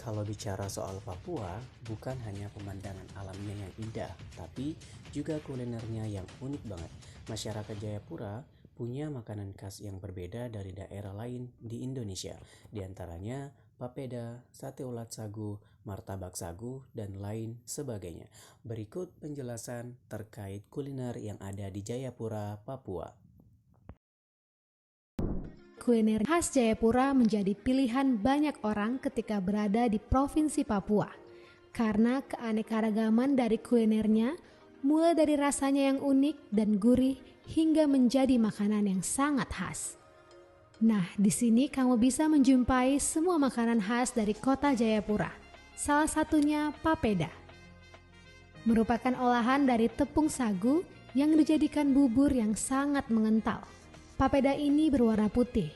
Kalau bicara soal Papua, bukan hanya pemandangan alamnya yang indah, tapi juga kulinernya yang unik banget. Masyarakat Jayapura punya makanan khas yang berbeda dari daerah lain di Indonesia. Di antaranya papeda, sate ulat sagu, martabak sagu, dan lain sebagainya. Berikut penjelasan terkait kuliner yang ada di Jayapura, Papua. Kuliner khas Jayapura menjadi pilihan banyak orang ketika berada di Provinsi Papua. Karena keanekaragaman dari kulinernya, mulai dari rasanya yang unik dan gurih hingga menjadi makanan yang sangat khas. Nah, di sini kamu bisa menjumpai semua makanan khas dari kota Jayapura. Salah satunya papeda. Merupakan olahan dari tepung sagu yang dijadikan bubur yang sangat mengental. Papeda ini berwarna putih,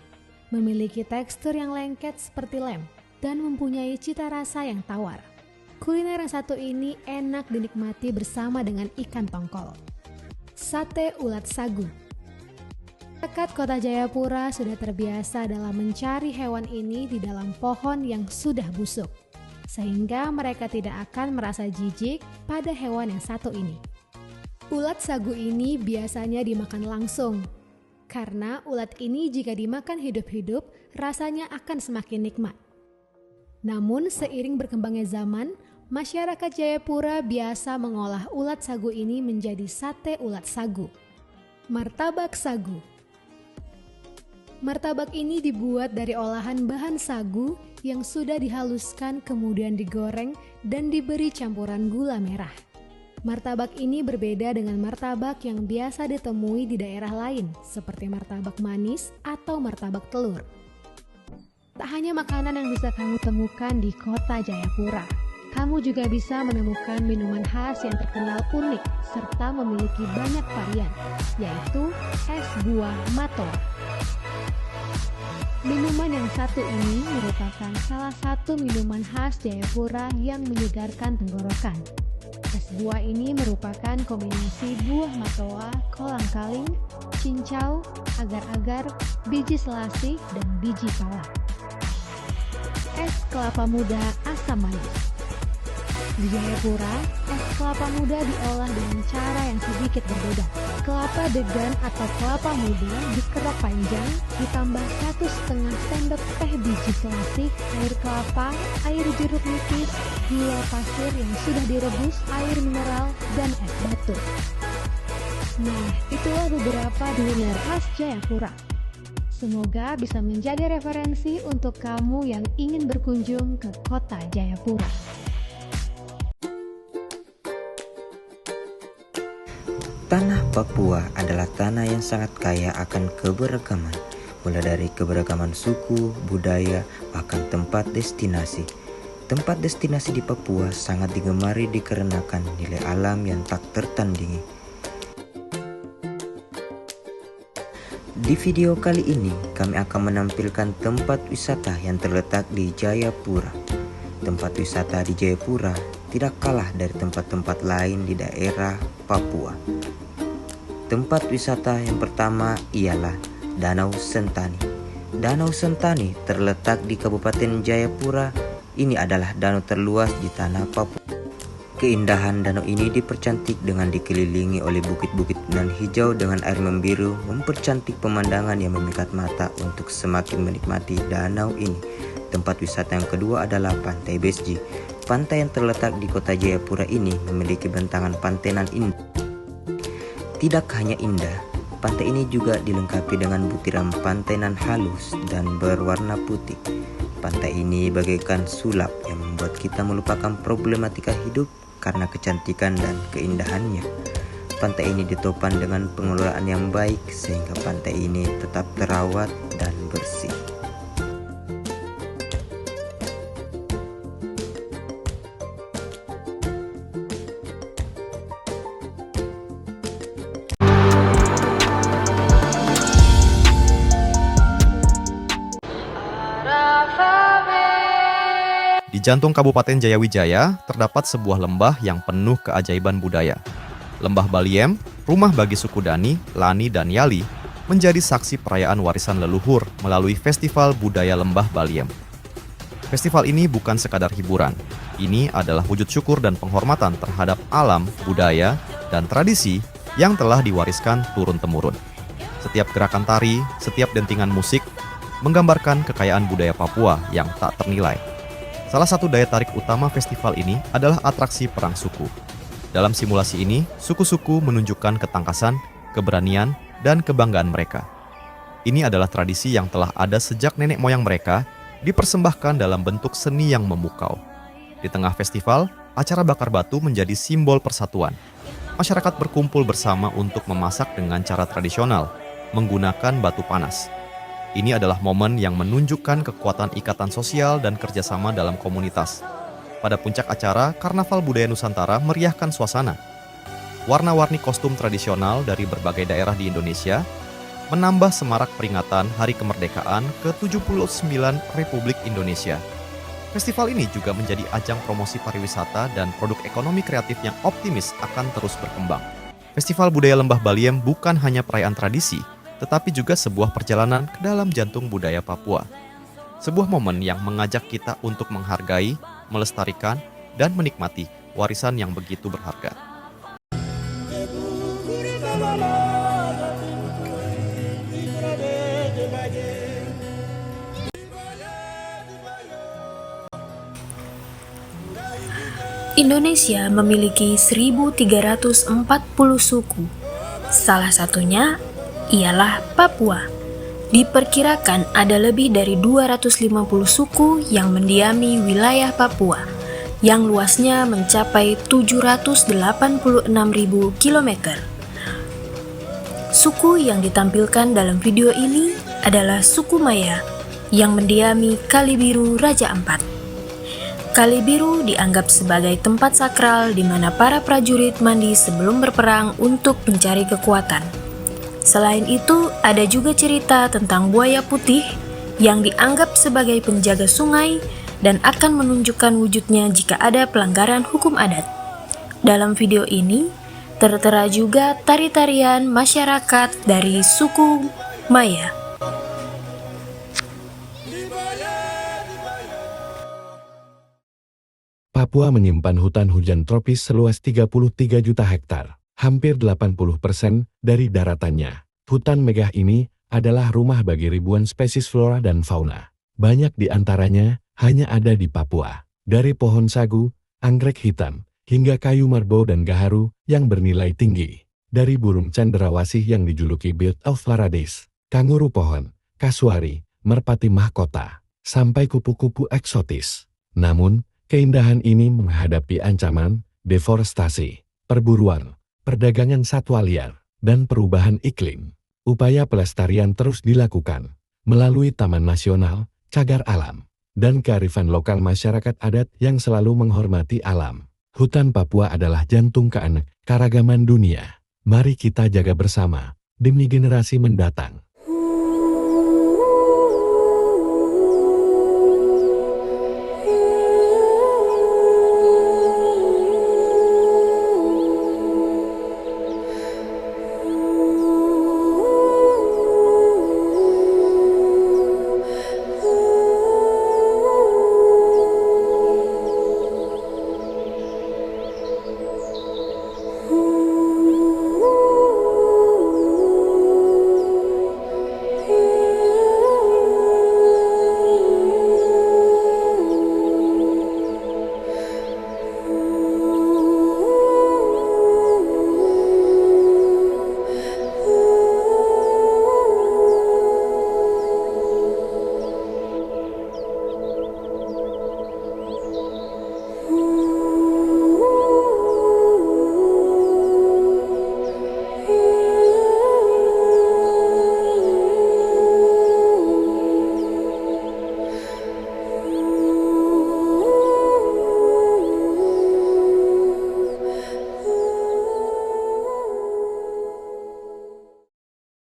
memiliki tekstur yang lengket seperti lem, dan mempunyai cita rasa yang tawar. Kuliner yang satu ini enak dinikmati bersama dengan ikan tongkol. Sate ulat sagu. Masyarakat Kota Jayapura sudah terbiasa dalam mencari hewan ini di dalam pohon yang sudah busuk, sehingga mereka tidak akan merasa jijik pada hewan yang satu ini. Ulat sagu ini biasanya dimakan langsung, karena ulat ini jika dimakan hidup-hidup rasanya akan semakin nikmat. Namun seiring berkembangnya zaman, masyarakat Jayapura biasa mengolah ulat sagu ini menjadi sate ulat sagu. Martabak sagu. Martabak ini dibuat dari olahan bahan sagu yang sudah dihaluskan kemudian digoreng dan diberi campuran gula merah. Martabak ini berbeda dengan martabak yang biasa ditemui di daerah lain, seperti martabak manis atau martabak telur. Tak hanya makanan yang bisa kamu temukan di kota Jayapura, kamu juga bisa menemukan minuman khas yang terkenal unik serta memiliki banyak varian, yaitu es buah matoa. Minuman yang satu ini merupakan salah satu minuman khas Jayapura yang menyegarkan tenggorokan. Es buah ini merupakan kombinasi buah matoa, kolang-kaling, cincau, agar-agar, biji selasih, dan biji pala. Es kelapa muda asam manis. Di Jayapura, es kelapa muda diolah dengan cara yang sedikit berbeda. Kelapa degan atau kelapa muda dikerok panjang, ditambah 1,5 sendok teh biji selasih, air kelapa, air jeruk nipis, gula pasir yang sudah direbus, air mineral, dan es batu. Nah, itulah beberapa kuliner khas Jayapura. Semoga bisa menjadi referensi untuk kamu yang ingin berkunjung ke kota Jayapura. Tanah Papua adalah tanah yang sangat kaya akan keberagaman, mulai dari keberagaman suku, budaya, bahkan tempat destinasi. Tempat destinasi di Papua sangat digemari dikarenakan nilai alam yang tak tertandingi. Di video kali ini, kami akan menampilkan tempat wisata yang terletak di Jayapura. Tempat wisata di Jayapura tidak kalah dari tempat-tempat lain di daerah Papua. Tempat wisata yang pertama ialah Danau Sentani. Danau Sentani terletak di Kabupaten Jayapura. Ini adalah danau terluas di tanah Papua. Keindahan danau ini dipercantik dengan dikelilingi oleh bukit-bukit nan hijau dengan air membiru, mempercantik pemandangan yang memikat mata untuk semakin menikmati danau ini. Tempat wisata yang kedua adalah Pantai Besji. Pantai yang terletak di kota Jayapura ini memiliki bentangan pantai nan indah. Tidak hanya indah, pantai ini juga dilengkapi dengan butiran pantai nan halus dan berwarna putih. Pantai ini bagaikan sulap yang membuat kita melupakan problematika hidup karena kecantikan dan keindahannya. Pantai ini ditopang dengan pengelolaan yang baik sehingga pantai ini tetap terawat dan bersih. Di jantung Kabupaten Jayawijaya terdapat sebuah lembah yang penuh keajaiban budaya. Lembah Baliem, rumah bagi suku Dani, Lani, dan Yali, menjadi saksi perayaan warisan leluhur melalui Festival Budaya Lembah Baliem. Festival ini bukan sekadar hiburan. Ini adalah wujud syukur dan penghormatan terhadap alam, budaya, dan tradisi yang telah diwariskan turun-temurun. Setiap gerakan tari, setiap dentingan musik, menggambarkan kekayaan budaya Papua yang tak ternilai. Salah satu daya tarik utama festival ini adalah atraksi perang suku. Dalam simulasi ini, suku-suku menunjukkan ketangkasan, keberanian, dan kebanggaan mereka. Ini adalah tradisi yang telah ada sejak nenek moyang mereka, dipersembahkan dalam bentuk seni yang memukau. Di tengah festival, acara bakar batu menjadi simbol persatuan. Masyarakat berkumpul bersama untuk memasak dengan cara tradisional, menggunakan batu panas. Ini adalah momen yang menunjukkan kekuatan ikatan sosial dan kerjasama dalam komunitas. Pada puncak acara, Karnaval Budaya Nusantara meriahkan suasana. Warna-warni kostum tradisional dari berbagai daerah di Indonesia menambah semarak peringatan Hari Kemerdekaan ke-79 Republik Indonesia. Festival ini juga menjadi ajang promosi pariwisata dan produk ekonomi kreatif yang optimis akan terus berkembang. Festival Budaya Lembah Baliem bukan hanya perayaan tradisi, tetapi juga sebuah perjalanan ke dalam jantung budaya Papua. Sebuah momen yang mengajak kita untuk menghargai, melestarikan, dan menikmati warisan yang begitu berharga. Indonesia memiliki 1.340 suku. Salah satunya ialah Papua. Diperkirakan ada lebih dari 250 suku yang mendiami wilayah Papua, yang luasnya mencapai 786.000 km. Suku yang ditampilkan dalam video ini adalah suku Maya, yang mendiami Kali Biru Raja Ampat. Kali Biru dianggap sebagai tempat sakral di mana para prajurit mandi sebelum berperang untuk mencari kekuatan. Selain itu, ada juga cerita tentang buaya putih yang dianggap sebagai penjaga sungai dan akan menunjukkan wujudnya jika ada pelanggaran hukum adat. Dalam video ini, tertera juga tari-tarian masyarakat dari suku Maya. Papua menyimpan hutan hujan tropis seluas 33 juta hektar, hampir 80% dari daratannya. Hutan megah ini adalah rumah bagi ribuan spesies flora dan fauna. Banyak di antaranya hanya ada di Papua. Dari pohon sagu, anggrek hitam, hingga kayu merbau dan gaharu yang bernilai tinggi. Dari burung cendrawasih yang dijuluki Bird of Paradise, kanguru pohon, kasuari, merpati mahkota, sampai kupu-kupu eksotis. Namun, keindahan ini menghadapi ancaman, deforestasi, perburuan, perdagangan satwa liar, dan perubahan iklim. Upaya pelestarian terus dilakukan melalui Taman Nasional, cagar alam, dan kearifan lokal masyarakat adat yang selalu menghormati alam. Hutan Papua adalah jantung keanekaragaman dunia. Mari kita jaga bersama demi generasi mendatang.